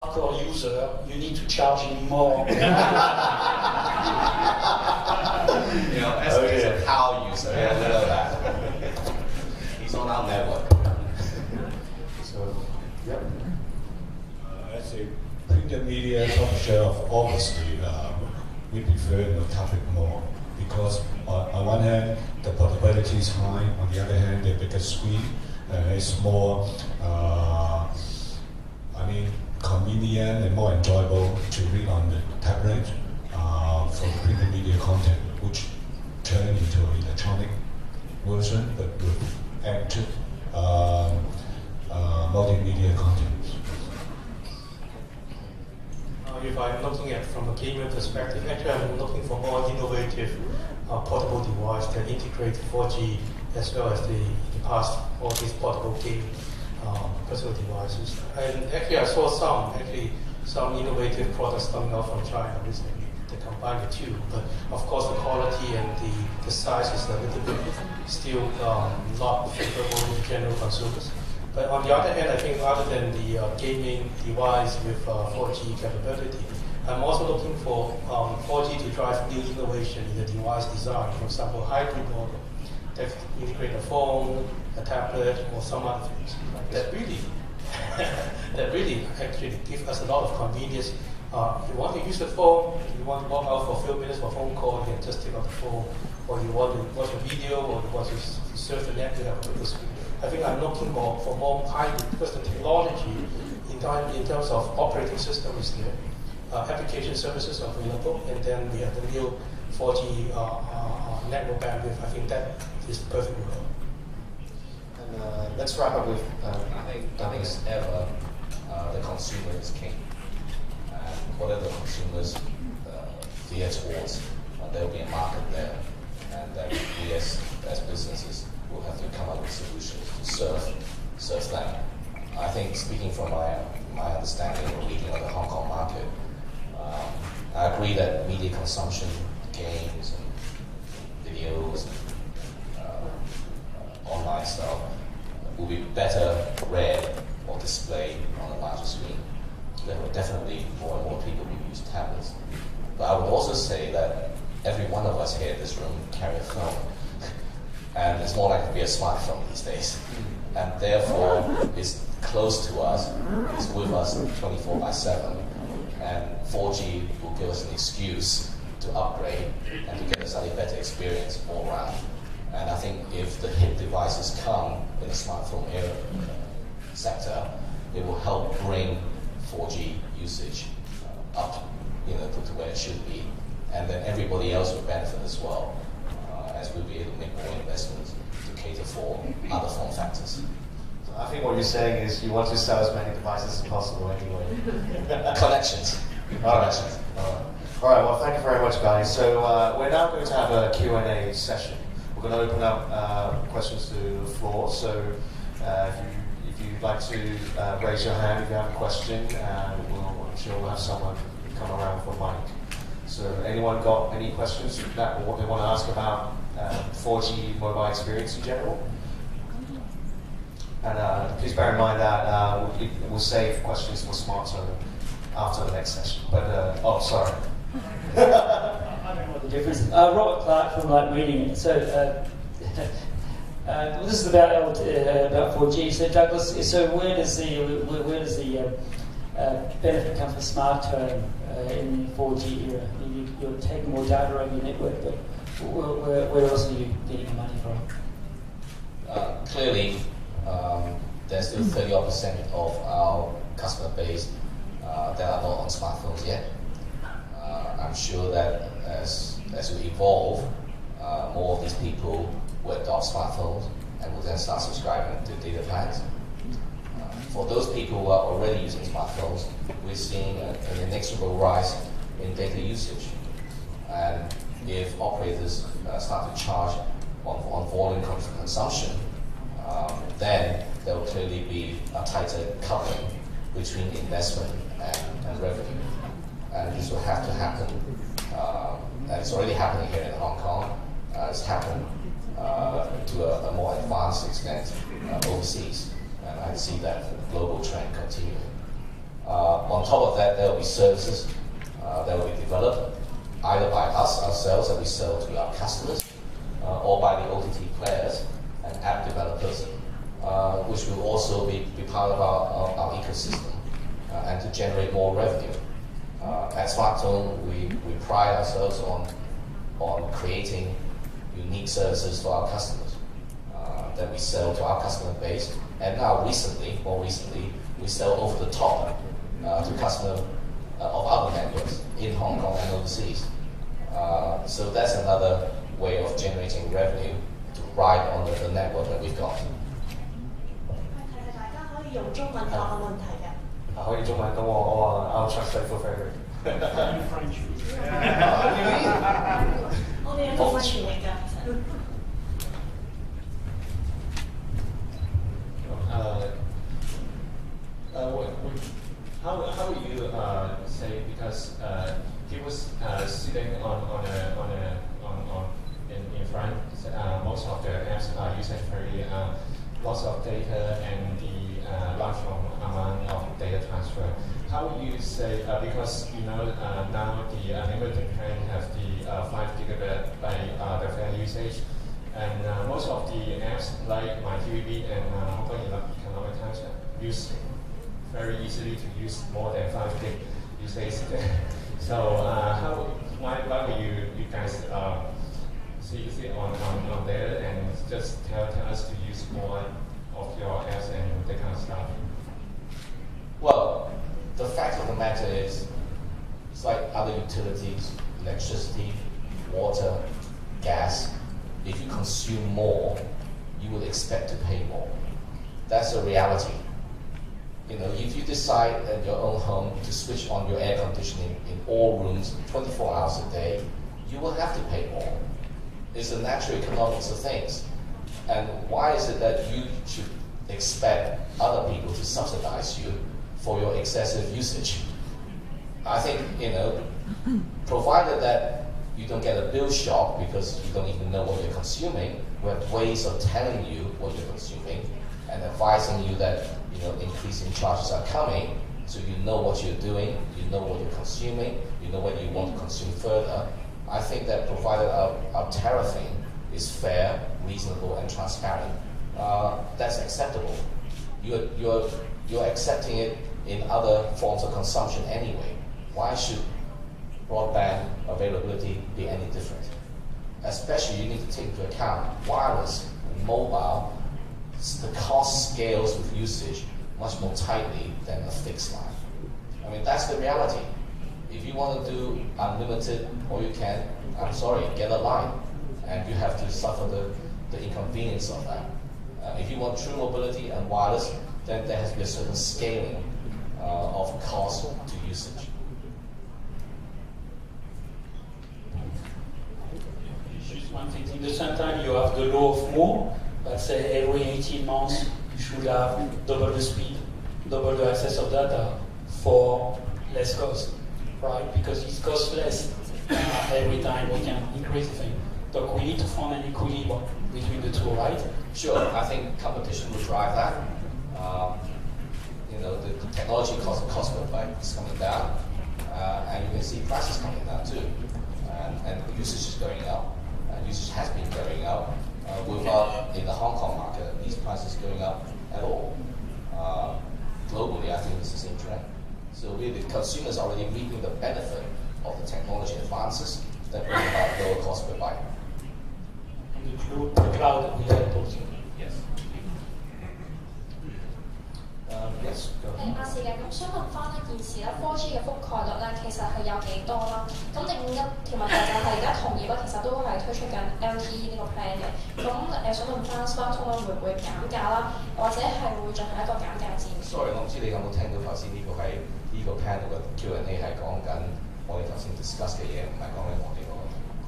hardcore user, you need to charge him more. As a power user, yeah, we know that. He's on our network. So, yep. As a print media publisher of obviously, we prefer topic more because on one hand the portability is high, on the other hand the bigger screen is more, convenient and more enjoyable to read on the tablet for print media content, which turn into an electronic version but with active multimedia content. If I'm looking at from a gamer perspective, actually I'm looking for more innovative portable device that integrate 4G as well as the past all these portable game personal devices. And actually I saw some innovative products coming out from China recently that combine the two. But of course the quality and the size is a little bit still not favorable to general consumers. But on the other hand, I think other than the gaming device with 4G capability, I'm also looking for 4G to drive new innovation in the device design. For example, hybrid model that integrate a phone, a tablet, or some other things that really actually give us a lot of convenience. You want to use the phone, you want to walk out for a few minutes for a phone call, you can just take out the phone, or you want to watch a video, or you want to surf the net, you have a quick screen. I think I'm looking for more hybrid because the technology in terms of operating system is there, application services are available, and then we have the new 4G network bandwidth. I think that is perfect. And let's wrap up with. I think as ever, the consumer is king. Whatever the consumers veer towards, there will be a market there, and then we as businesses will have to come up with solutions to serve them. I think, speaking from my understanding of reading of the Hong Kong market, I agree that media consumption, games and videos, and, online stuff will be better read or displayed on a larger screen. There will definitely more and more people will use tablets. But I would also say that every one of us here in this room carry a phone. And it's more likely to be a smartphone these days. And therefore, it's close to us, it's with us 24/7. And 4G will give us an excuse to upgrade and to get a slightly better experience all around. And I think if the hip devices come in the smartphone era sector, it will help bring 4G usage up, to where it should be, and then everybody else will benefit as well, as we'll be able to make more investments to cater for other form factors. So I think what you're saying is you want to sell as many devices as possible anyway. Connections. Connections. All right. Well, thank you very much, guys. So we're now going to have a Q&A session. We're going to open up questions to the floor. So if you'd like to raise your hand if you have a question, I'm sure we'll have someone come around for a mic. So anyone got any questions that what they want to ask about 4G mobile experience in general? And please bear in mind that we'll save questions for SmarTone after the next session. But sorry. I don't know what the difference is. Robert Clark from Light Reading. So this is about 4G. So Douglas, so where does the benefit come for SmarTone in the 4G era? You're taking more data over your network, but where else are you getting your money from? Clearly, there's still 30% of our customer base that are not on smartphones yet. I'm sure that as we evolve, more of these people will adopt smartphones and will then start subscribing to data plans. For those people who are already using smartphones, we're seeing an inexorable rise in data usage. And if operators start to charge on volume consumption, then there will clearly be a tighter coupling between investment and revenue. And this will have to happen, and it's already happening here in Hong Kong. It's happened to a more advanced extent overseas, and I see that global trend continuing. On top of that, there will be services that will be developed either by us ourselves that we sell to our customers, or by the OTT players and app developers, which will also be part of our ecosystem and to generate more revenue. At SmarTone, we pride ourselves on creating unique services for our customers that we sell to our customer base. And now more recently, we sell over the top to customers of other networks in Hong Kong and overseas. So that's another way of generating revenue to ride on the network that we've got. 其實大家可以用中文答問題嘅。可以中文，咁I'll translate for Frederick. French. 我哋有冇乜傳譯㗎？其實。How would you say, because he was sitting in front, most of the apps are using very lots of data and the large amount of data transfer. How would you say, because now the unlimited plan have the 5 GB by the fair usage, and most of the apps like MyTVB and Hong Kong Economic Times use very easily to use more than 5 GB usage. So why would you guys see on there and just tell us to use more of your apps and that kind of stuff? Well, the fact of the matter is, it's like other utilities, electricity, water, gas. If you consume more, you will expect to pay more. That's a reality. If you decide at your own home to switch on your air conditioning in all rooms 24 hours a day, you will have to pay more. It's the natural economics of things. And why is it that you should expect other people to subsidize you for your excessive usage? I think, provided that you don't get a bill shock because you don't even know what you're consuming, we have ways of telling you what you're consuming and advising you that increasing charges are coming, so you know what you're doing, you know what you're consuming, you know whether you want to consume further. I think that provided our tariffing is fair, reasonable, and transparent, that's acceptable. You're accepting it in other forms of consumption anyway. Why should broadband availability be any different? Especially, you need to take into account wireless and mobile. The cost scales with usage much more tightly than a fixed line. I mean, that's the reality. If you want to do unlimited, or you can, I'm sorry, get a line. And you have to suffer the inconvenience of that. If you want true mobility and wireless, then there has to be a certain scaling of cost to usage. Just one thing. In the same time, you have the law of more. Let's say every 18 months, you should have double the speed, double the access of data for less cost, right? Because it costs less every time we can increase the thing. But we need to find an equilibrium between the two, right? Sure, I think competition will drive that. The technology cost per byte is coming down, and you can see prices coming down too, and usage is going up. Usage has been going up. Without in the Hong Kong market, these prices going up at all. Globally, I think it's the same trend. So really, the consumers are already reaping the benefit of the technology advances that bring about lower cost per byte. And the cloud will help also. Yes. Yes. 阿是嘅，咁想問翻呢件事咧 ，4G 嘅覆蓋率咧，其實係有幾多啦？咁另一條問題就係而家同業咧，其實都係推出緊 LTE 呢個 plan 嘅。咁想問翻 SmarTone 會唔會減價啦？或者係會進行一個減價戰？Sorry， 我唔知你有冇聽到頭先呢個係呢個 panel 嘅 Q&A 係講緊我哋頭先 discuss 嘅嘢，唔係講緊我哋個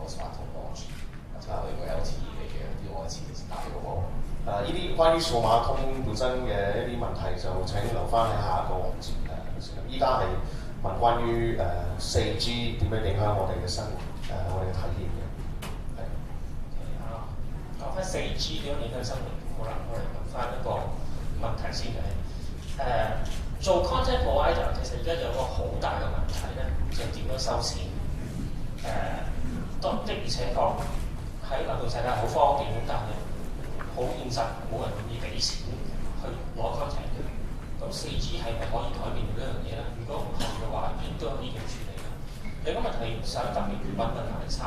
SmarTone launch， 或者我哋個 LTE 嘅嘢，呢個我遲啲先答你好冇？呢啲關於數碼通本身嘅一啲問題，就請留翻喺下一個環節。依家係問關於4G 點樣影響我哋嘅生活，我哋嘅體驗嘅。係講翻4G 點樣影響生活，好啦，我哋問翻一個問題先係做 content provider 其實而家有個好大嘅問題咧，就係點樣收錢。的而且確喺流動世界好方便，但係好現實，冇人願意俾錢去攞 content 嘅。咁 4G 係咪可以改變呢樣嘢咧？如果唔係嘅話，應該可以點處理咧？有個問題想特別問黎生，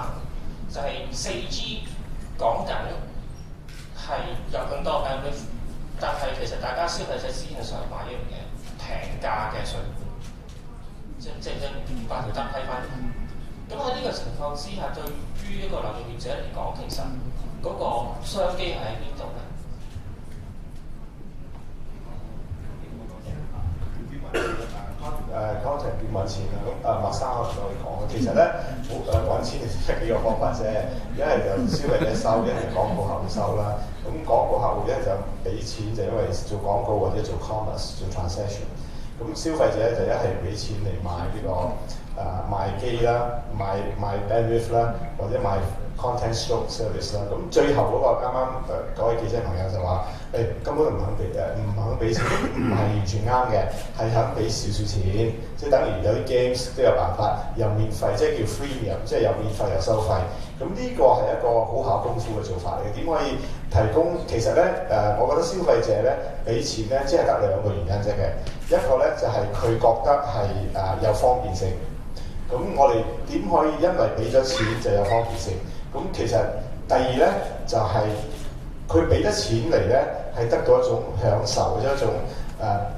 就係 4G 講緊係有咁多 bandwidth， 但係其實大家消費者只係想買一樣嘢平價嘅水管，即500條得批翻。咁喺呢個情況之下，對於一個流動業者嚟講，其實嗰個商機係喺邊度咧？content 點揾錢啊？咁麥生可以講，其實咧揾錢其實幾個方法啫。一係就消費者收，一係廣告客戶收啦。咁廣告客戶一係就俾錢，就因為做廣告或者做 commerce 做 transaction。咁消費者就一係俾錢嚟買呢個賣機啦，賣 bandwidth 啦，或者買 content stroke service 啦。咁最後嗰個啱啱嗰位記者朋友就話：根本唔肯俾錢，唔係完全啱嘅，係肯俾少少錢，即係等於有啲 games 都有辦法又免費，即係叫 freemium， 即係又免費又收費。咁呢個係一個好考功夫嘅做法嚟嘅。點可以提供？其實咧我覺得消費者咧俾錢咧，只係得兩個原因啫嘅。一個咧就係佢覺得係有方便性。咁我哋點可以因為俾咗錢就有方便性？咁其實第二咧就係佢俾得錢嚟咧，係得到一種享受，一種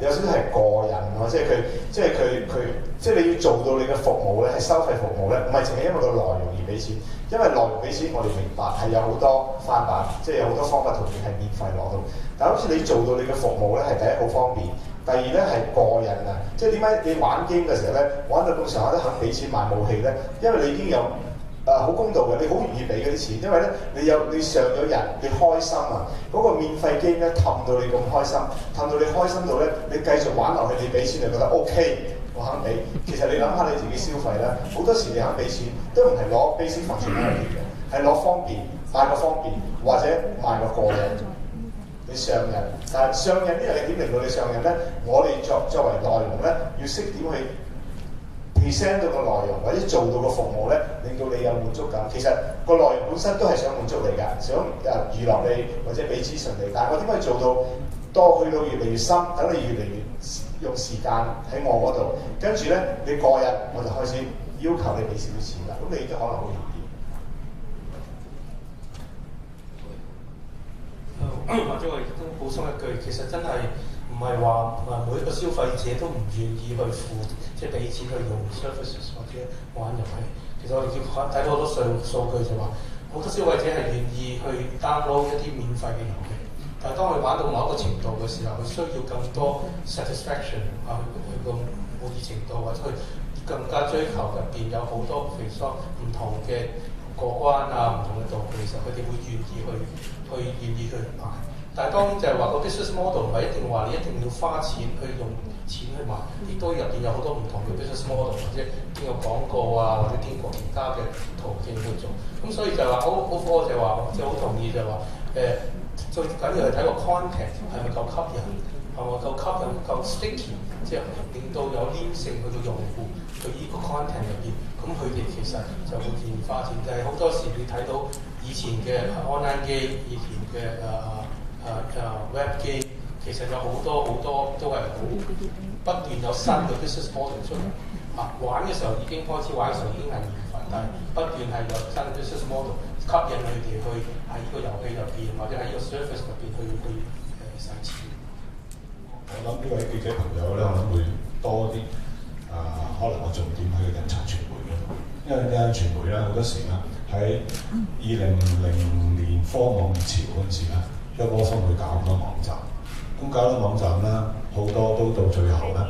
有少少係個人咯，即係你要做到你嘅服務咧，係收費服務咧，唔係淨係因為個內容而俾錢，因為內容俾錢我哋明白係有好多翻版，即係有好多方法途徑係免費攞到，但好似你做到你嘅服務咧，係第一好方便。第二咧係個人啊，即係點解你玩 game 嘅時候咧，玩到咁上下都肯俾錢買武器咧？因為你已經有好公道嘅，你好願意俾嗰啲錢，因為咧你上咗人，你開心啊！嗰個免費 game 咧氹到你咁開心，氹到你開心到咧，你繼續玩落去，你俾錢就覺得 OK， 我肯俾。其實你諗下你自己消費啦，好多時你肯俾錢都唔係攞 basic functionality嘅，係攞方便，買個方便或者買個個人。你上癮，但係上癮呢樣嘢點令到你上癮咧？我哋作為內容咧，要識點去 present 到個內容，或者做到個服務咧，令到你有滿足感。其實個內容本身都係想滿足你㗎，想娛樂你或者俾資訊你。但係我點可以做到多去到越嚟越深，等你越嚟越用時間喺我嗰度，跟住咧你過日我就開始要求你俾少少錢啦。咁你都可能好容易。或者我亦都補充一句，其實真係唔係話每一個消費者都唔願意去付，即係俾錢去用 services 或者玩遊戲。其實我哋睇到好多數據就話，好多消費者係願意去 download 一啲免費嘅遊戲，但係當佢玩到某一個程度嘅時候，佢需要更多 satisfaction 去個滿意程度，或者佢更加追求入邊有好多譬如說唔同嘅過關啊，唔同嘅道具，其實佢哋會願意去買。但係當然就係話個 business model 唔係一定話你一定要花錢去用錢去買，亦都入邊有好多唔同嘅 business model， 或者經過廣告啊，或者經過其他嘅途徑去做。咁所以就係話好科就係話，即係好同意就係話最緊要係睇個 content 係咪夠吸引，係咪夠吸引夠 sticky， 即係令到有黏性去到用戶對呢個 content 入邊，咁佢哋其實就會自然發展。但係好多時你睇到以前嘅 online game， 以前嘅web game， 其實有好多都係好不斷有新嘅 business model 出嚟。玩嘅時候已經開始玩嘅時候已經係免費，但係不斷係有新嘅 business model 吸引佢哋去喺呢個遊戲入邊或者喺呢個 service 入邊去使錢。我諗呢位記者朋友咧，我諗會多啲可能我重點喺印刷傳媒嗰度，因為印刷傳媒咧好多時咧喺2000年科網潮嗰陣時咧，一窩蜂去搞好多網站，咁搞到網站咧好多都到最後咧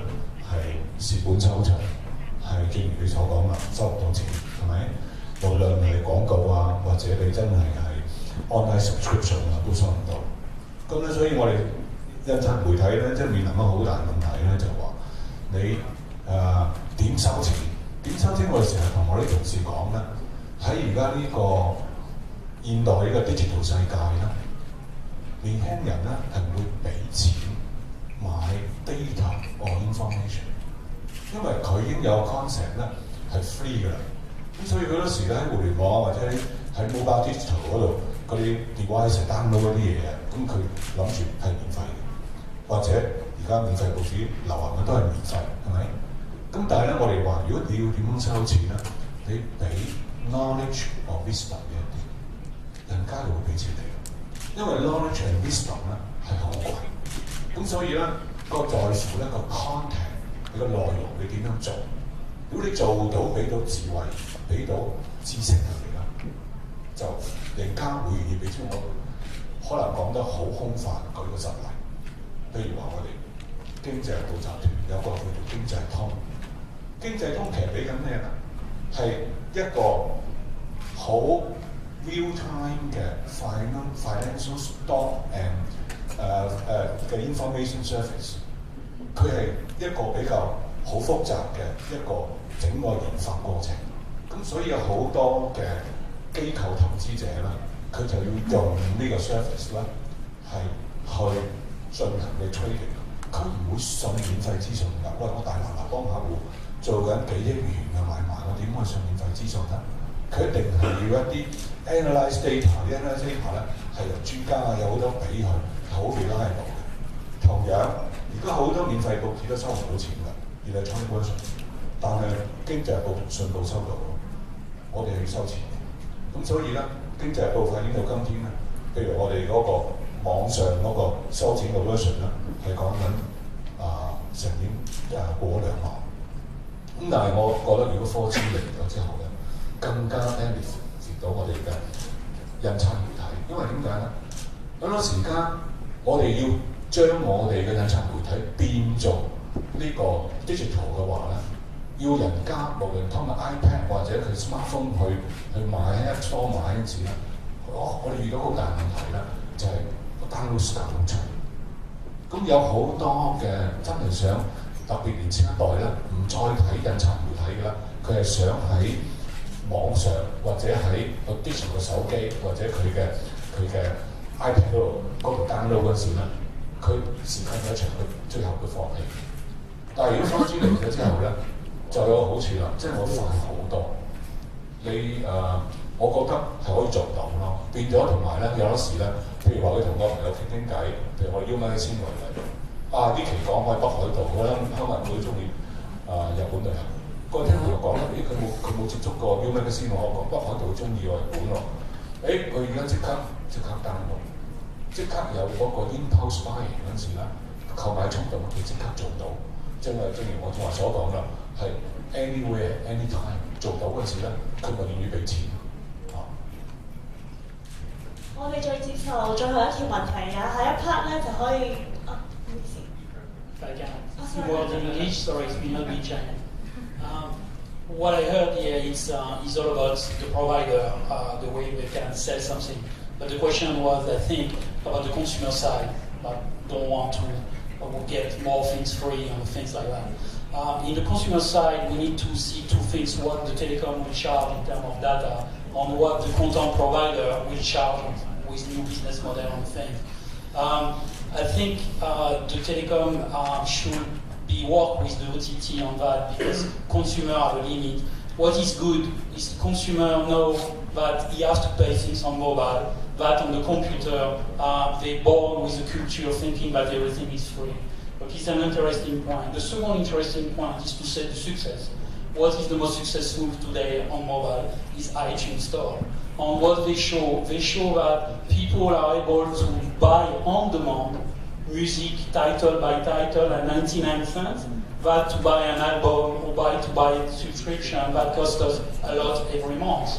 係蝕本收場，係正如你所講啦，收唔到錢，係咪？無論係廣告啊，或者你真係 online subscription 啊，都收唔到。咁咧，所以我哋印刷媒體咧，即係面臨一個好大嘅問題咧，就話你點收錢？點收錢？我哋成日同我啲同事講咧，喺而家呢個現代呢個 digital 世界咧，年輕人咧係唔會俾錢買 data or information， 因為佢已經有 concept 咧係 free 㗎啦。咁所以好多時咧喺互聯網或者喺 mobile digital 嗰度嗰啲 device download 嗰啲嘢啊，咁佢諗住係免費嘅，或者而家免費報紙流行嘅都係免費，係咪？咁但係咧，我哋話如果你要點樣收錢咧，你俾 knowledge or wisdom 嘅一啲，人家就會俾錢你。因為 knowledge and wisdom 咧係好貴，咁所以咧個在乎咧個 content 你個內容你點樣做，如果你做到俾到智慧、俾到知識佢哋啦，就人家會願意俾錢我。可能講得好空泛，舉個實例，譬如話我哋經濟日報集團有個叫做經濟通，經濟通其實俾緊咩咧？係一個好real time 嘅 financial stock and 嘅 information service， 佢係一個比較好複雜嘅一個整個研發過程。咁所以有好多嘅機構投資者啦，佢就要用呢個 service 啦，係去進行嘅 trading。佢唔會信免費資訊㗎。喂，我大拿拿幫客戶做緊幾億元嘅買賣，我點可以信免費資訊得？佢一定係要一啲 analyze data，analyze data 咧係由專家啊，有好多俾佢，好 reliable 嘅。同樣，而家好多免費報紙都收唔到錢㗎，而係 electronic version， 但係經濟日報同信報收到，我哋係要收錢嘅。咁所以咧，經濟日報發展到今天咧，譬如我哋嗰個網上嗰個收錢嘅 version 咧，係講緊成年過2萬。咁但係我覺得，如果4G嚟咗之後咧，更加 benefit 到我哋嘅印刷媒體，因為點解咧？好多時間我哋要將我哋嘅印刷媒體變做呢個 digital 嘅話咧，要人家無論通過 iPad 或者佢 smartphone 去買喺 App Store 買嗰陣時咧，我哋遇到好大問題咧，就係個 download 時間好長。咁有好多嘅真係想特別年輕一代咧，唔再睇印刷媒體嘅啦，佢係想喺網上或者喺個 digital 嘅手機或者佢嘅 iPad 嗰度 download 嗰時咧，佢時間一長，佢最後會放棄。但係如果4G嚟咗之後咧，就有個好處啦，即係我快好多。你我覺得係可以做到咯。變咗同埋咧，有陣時咧，譬如話佢同個朋友傾偈，譬如我邀請先來嚟，呢期講我喺北海道，我諗香港人會中意日本旅行。我聽佢講，佢冇接觸過邀請先，我講北海道中意喎日本喎。佢而家即刻 download， 即刻有嗰個 impulse buying 嗰陣時咧，購買衝動，佢即刻做到。正如我正話所講啦，係 anywhere anytime 做到嗰時咧，佢咪願意俾錢。我哋再接受最後一條問題啊，下一 part 咧就可以唔好意思。大家，World English stories will not be China. What I heard here is all about the provider, the way they can sell something. But the question was, I think, about the consumer side, like don't want to get more things free and things like that. In the consumer side, we need to see two things: what the telecom will charge in terms of data, and what the content provider will charge with new business model and things. I think the telecom should be work with the OTT on that, because consumer have a limit. What is good is the consumer know that he has to pay things on mobile, that on the computer they're born with the culture of thinking that everything is free. But it's an interesting point. The second interesting point is to say the success. What is the most successful today on mobile is iTunes Store. And what they show that people are able to buy on demand music title by title at 99 cents, that to buy an album or to buy a subscription that costs us a lot every month.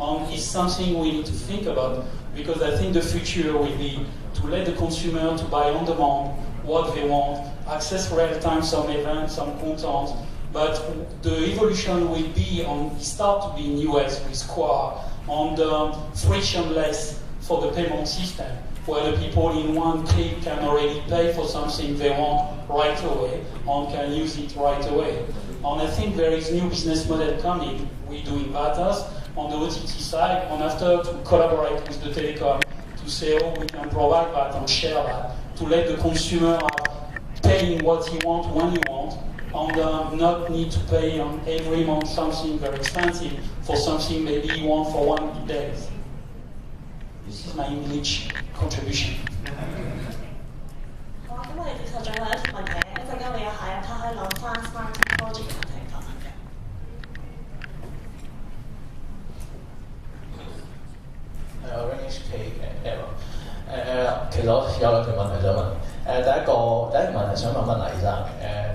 And it's something we need to think about, because I think the future will be to let the consumer to buy on demand what they want, access real-time some events, some content, but the evolution will be on start to be in US with Square, on the frictionless for the payment system, where the people in one click can already pay for something they want right away and can use it right away. And I think there is new business model coming. We're doing that on the OTT side, and after to collaborate with the telecom to say, oh, we can provide that and share that, to let the consumer pay paying what you want when you want, and not need to pay every month something very expensive for something maybe you want for 1 day. This is my English contribution. 好啊，咁我哋接受最後一條問題，一陣間會有下一 part 可以諗翻 SmarTone project 嘅問題發問嘅。RNHK error。其實我有兩條問題想問。第一條問題想問黎生。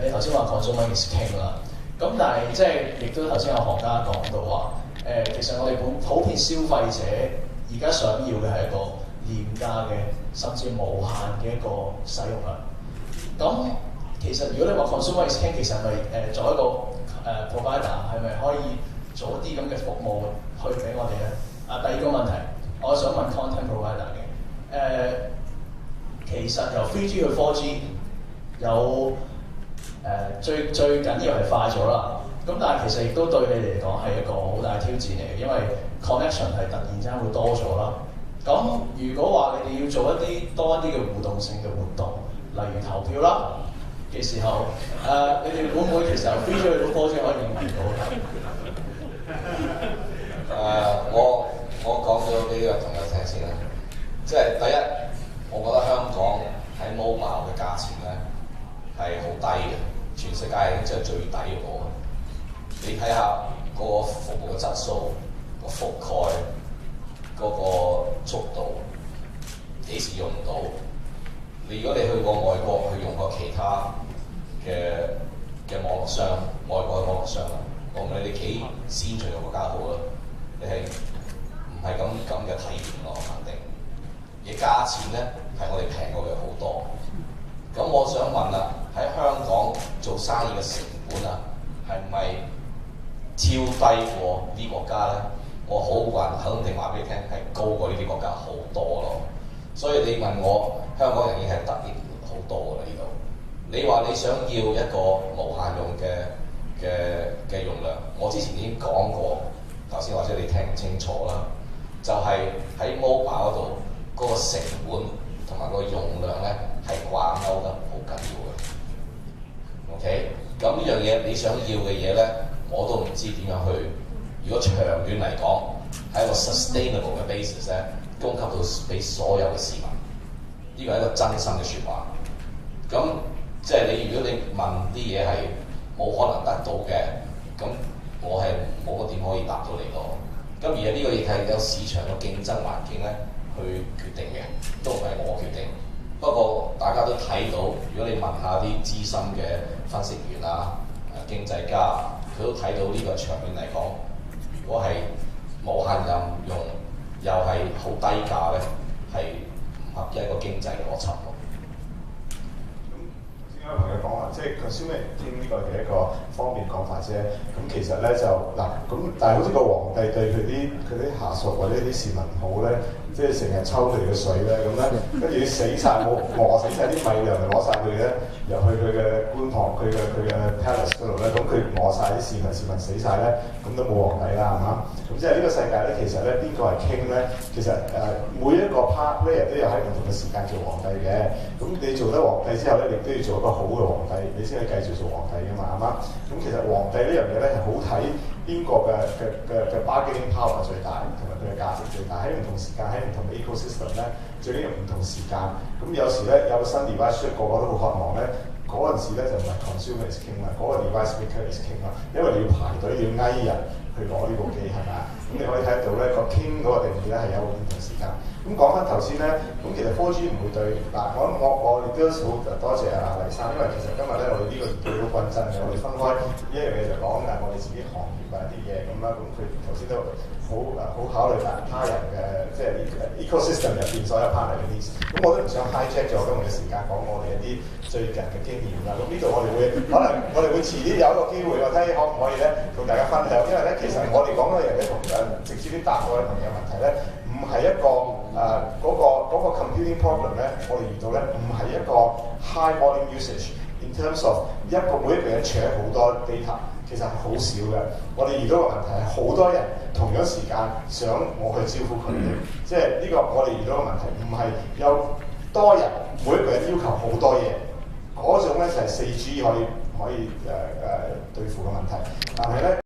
你頭先話 consumer is king 啦，咁但係即係亦都頭先有行家講到話，其實我哋普遍消費者而家想要嘅係一個廉價嘅，甚至無限嘅一個使用量。咁其實如果你話 consumer is king， 其實係咪做一個provider 係咪可以做一啲咁嘅服務去俾我哋咧？第二個問題，我想問 content provider 嘅，其實由 3G 去 4G 有最緊要係快咗啦。咁但係其實亦都對你嚟講係一個好大嘅挑戰嚟嘅，因為 connection 係突然間會多咗啦。咁如果話你哋要做多一啲嘅互動性嘅活動，例如投票啦嘅時候，你哋會唔會其實由 3G 去到 4G 可以應變到？我講咗幾個朋友聽先啦。即係第一，我覺得香港喺 mobile 嘅價錢咧係好低嘅，全世界已經即係最低嗰個。你睇下嗰個服務嘅質素、個覆蓋、嗰個速度，幾時用到？如果你去過外國，去用過其他嘅網絡商，外國嘅網絡商啊，我唔理你幾先進嘅國家好啦，你係唔係咁嘅體驗咯？肯定。而價錢咧係我哋平過佢好多。咁我想問啦，喺香港做生意嘅成本啊，係咪超低過呢啲國家咧？我肯定話俾你聽，係高過呢啲國家好多咯。所以你問我，香港人已經係得益好多㗎啦呢度。你話你想要一個無限用嘅用量，我之前已經講過，頭先或者你聽唔清楚啦，就係喺 mobile 嗰度嗰個成本同埋個用量咧係掛鈎得好緊要嘅。OK， 咁呢樣嘢你想要嘅嘢咧，我都唔知點樣去。如果長遠嚟講，係一個 sustainable 嘅 basis 咧，供給到俾所有嘅市民，呢個係一個真心嘅説話。咁即係如果你問啲嘢係冇可能得到嘅，咁我係冇乜點可以答到你咯。咁而呢個亦係有市場嘅競爭環境咧去決定嘅，都唔係我決定。不過大家都睇到，如果你問下啲資深嘅分析員啊、經濟家，佢都睇到呢個長遠嚟講，如果係無限任用又係好低價咧，係唔合一個經濟邏輯咯。咁頭先有朋友講話，即係consumer聽呢個嘅一個方便講法啫。咁其實咧就嗱，咁但係好似個皇帝對佢啲下屬或者啲市民好咧，即係成日抽佢哋嘅水咧，咁咧跟住死晒餓死晒啲米糧，咪攞晒佢咧入去佢嘅觀塘，佢嘅 palace 嗰度咧，咁佢餓晒啲市民死晒咧，咁都冇皇帝啦，係嘛？咁即係呢個世界咧，其實咧邊個係 king 咧？其實每一個 part player 都有喺唔同嘅時間做皇帝嘅。咁你做得皇帝之後咧，你都要做一個好嘅皇帝，你先可以繼續做皇帝㗎嘛，係嘛？咁其實皇帝呢樣嘢咧係好睇邊個嘅 bargaining power 最大，同埋佢嘅價值最大。喺唔同時間，喺唔同嘅 ecosystem 咧，最緊要唔同時間。咁有時咧有個新 device 個個都好渴望咧，嗰陣時咧就唔係 consumer is king 啦，嗰個 device maker is king 啦，因為你要排隊，你要嗌人去攞呢部機係咪啊？咁你可以睇得到咧個 king 嗰個定義咧係有唔同時間。咁講翻頭先咧，咁其實 4G 唔會對嗱，我亦都好多謝黎生，因為其實今日咧我哋呢個對好均真嘅，我哋分開呢一樣嘢就講我哋自己行業啊啲嘢咁啦，咁佢頭先都好考慮他人嘅即係 ecosystem 入邊所有 partner 嘅 needs。咁我都唔想 hijack 咗今日嘅時間講我哋一啲最近嘅經驗啦。咁呢度我哋會可能我哋會遲啲有一個機會，我睇可唔可以咧同大家分享，因為咧其實我哋講嗰樣嘢同直接啲答我嘅朋友問題咧，唔係一個嗰個 computing problem 咧，我哋遇到咧唔係一個 high volume usage in terms of 每一個人搶好多 data， 其實係好少嘅。我哋遇到嘅問題係好多人同樣時間想我去招呼佢哋，即係呢個我哋遇到嘅問題唔係有多人每一個人要求好多嘢，嗰嗰種咧就係4G 可以對付嘅問題，但係咧。